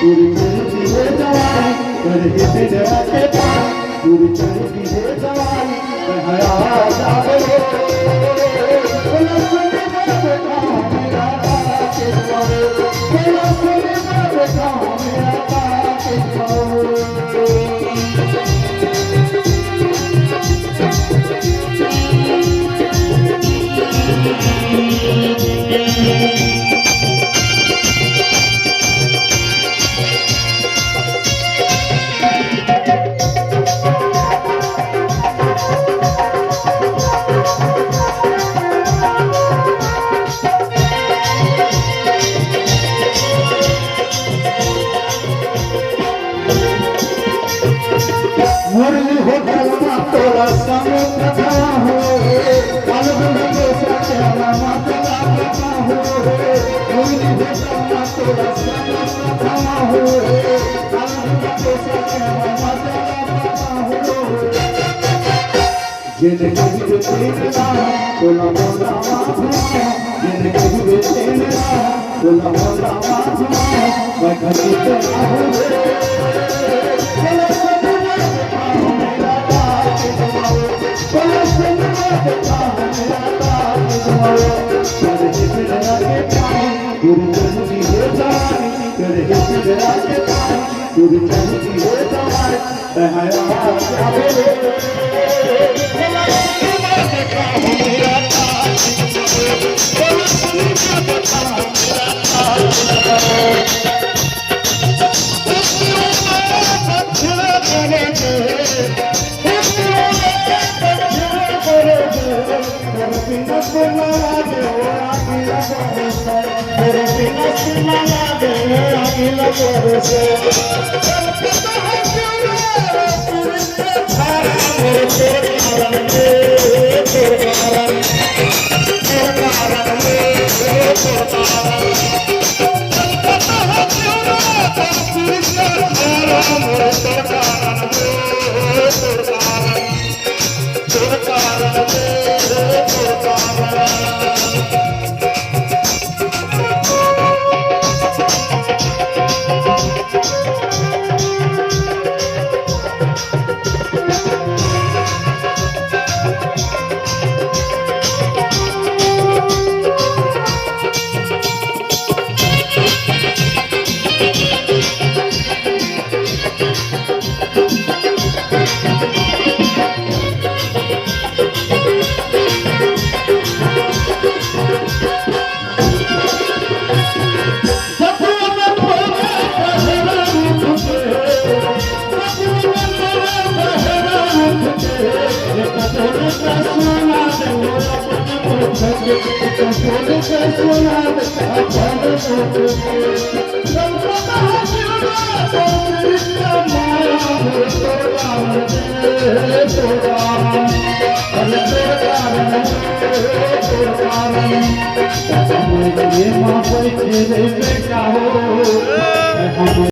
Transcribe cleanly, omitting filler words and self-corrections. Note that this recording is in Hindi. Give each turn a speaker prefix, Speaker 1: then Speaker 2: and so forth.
Speaker 1: पूरी चलती है जवानी कर हित जरा के पानी पूरी चलती है जवानी हया जावे बोला सुने बेटा मेरा के पाओ बोला सुने बेटा मेरा के पाओ मुरली हो कलमा तोरा संग कथा हो अलग के सच्चा माता कथा हो मुरली हो कलमा तोरा संग कथा हो अलग के सच्चा माता कथा हो जिंदगी में तेरा बोला बोला जिंदगी में तेरा बोला बोला मैं घटी तेरा हो पूरी चलती है जवानी कर हित जरा के पानी पूरी चलती है जवानी हया जावे